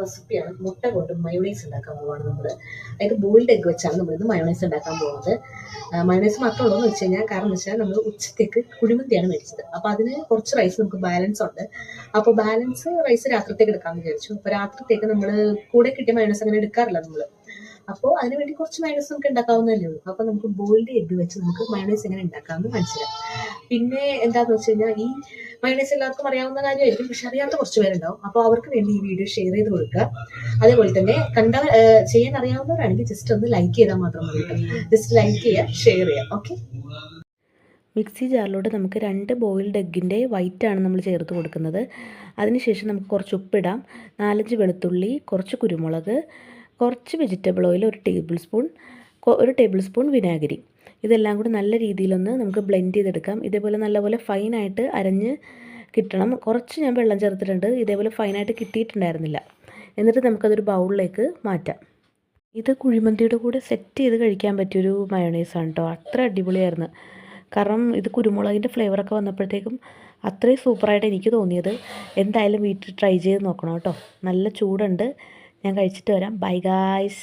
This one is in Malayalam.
റെസിപ്പിയാണ്. മുട്ട കൊണ്ട് മയോണൈസ് ഉണ്ടാക്കാൻ പോവാണ് നമ്മൾ. അതായത് ബോയിൽഡ് എഗ് വെച്ചാണ് നമ്മളിത് മയോണൈസ് ഉണ്ടാക്കാൻ പോകുന്നത്. മയോണൈസ് മാത്രമേ ഉള്ളൂ എന്ന് വെച്ച് കഴിഞ്ഞാൽ, കാരണം എന്ന് വെച്ചാൽ നമ്മൾ ഉച്ചത്തേക്ക് കുഴിമന്തിയാണ് മേടിച്ചത്. അപ്പോൾ അതിന് കുറച്ച് റൈസ് നമുക്ക് ബാലൻസ് ഉണ്ട്. അപ്പോൾ ബാലൻസ് റൈസ് രാത്രിത്തേക്ക് എടുക്കാമെന്ന് വിചാരിച്ചു. അപ്പോൾ രാത്രിത്തേക്ക് നമ്മൾ കൂടെ കിട്ടിയ മയോണൈസ് അങ്ങനെ എടുക്കാറില്ല നമ്മൾ. അപ്പോൾ അതിന് വേണ്ടി കുറച്ച് മയോണൈസ് നമുക്ക് ഉണ്ടാക്കാവുന്നതല്ലേ ഉള്ളൂ. അപ്പോൾ നമുക്ക് ബോയിൽഡ് എഗ് വെച്ച് നമുക്ക് മയോണൈസ് എങ്ങനെ ഉണ്ടാക്കാമെന്ന് മനസ്സിലാക്കാം. പിന്നെ എന്താണെന്ന് വെച്ച് കഴിഞ്ഞാൽ, ഈ മയോണൈസ് എല്ലാവർക്കും അറിയാവുന്ന കാര്യമായിരിക്കും, പക്ഷെ അറിയാത്ത കുറച്ച് പേരുണ്ടാവും. അപ്പോൾ അവർക്ക് വേണ്ടി ഈ വീഡിയോ ഷെയർ ചെയ്ത് കൊടുക്കുക. അതേപോലെ തന്നെ ചെയ്യാൻ അറിയാവുന്നവരാണെങ്കിൽ ജസ്റ്റ് ഒന്ന് ലൈക്ക് ചെയ്താൽ മാത്രം മതി. ജസ്റ്റ് ലൈക്ക് ചെയ്യുക, ഷെയർ ചെയ്യുക. ഓക്കെ. മിക്സി ജാറിലോട്ട് നമുക്ക് 2 ബോയിൽഡ് എഗ്ഗിൻ്റെ വൈറ്റാണ് നമ്മൾ ചേർത്ത് കൊടുക്കുന്നത്. അതിനുശേഷം നമുക്ക് കുറച്ച് ഉപ്പിടാം, 4-5 വെളുത്തുള്ളി, കുറച്ച് കുരുമുളക്, കുറച്ച് വെജിറ്റബിൾ ഓയിൽ, 1 ടേബിൾ സ്പൂൺ വിനാഗിരി. ഇതെല്ലാം കൂടി നല്ല രീതിയിലൊന്ന് നമുക്ക് ബ്ലെൻഡ് ചെയ്തെടുക്കാം. ഇതേപോലെ നല്ലപോലെ ഫൈനായിട്ട് അരഞ്ഞ് കിട്ടണം. കുറച്ച് ഞാൻ വെള്ളം ചേർത്തിട്ടുണ്ട്, ഇതേപോലെ ഫൈനായിട്ട് കിട്ടിയിട്ടുണ്ടായിരുന്നില്ല. എന്നിട്ട് നമുക്കതൊരു ബൗളിലേക്ക് മാറ്റാം. ഇത് കുഴിമന്തിയുടെ കൂടെ സെറ്റ് ചെയ്ത് കഴിക്കാൻ പറ്റിയൊരു മയോണൈസാണ് കേട്ടോ. അത്ര അടിപൊളിയായിരുന്നു. കാരണം ഇത് കുരുമുളകിൻ്റെ ഫ്ലേവറൊക്കെ വന്നപ്പോഴത്തേക്കും അത്രയും സൂപ്പറായിട്ട് എനിക്ക് തോന്നിയത്. എന്തായാലും വീട്ടിൽ ട്രൈ ചെയ്ത് നോക്കണം കേട്ടോ. നല്ല ചൂടുണ്ട്. ഞാൻ കഴിച്ചിട്ട് വരാം. Bye guys.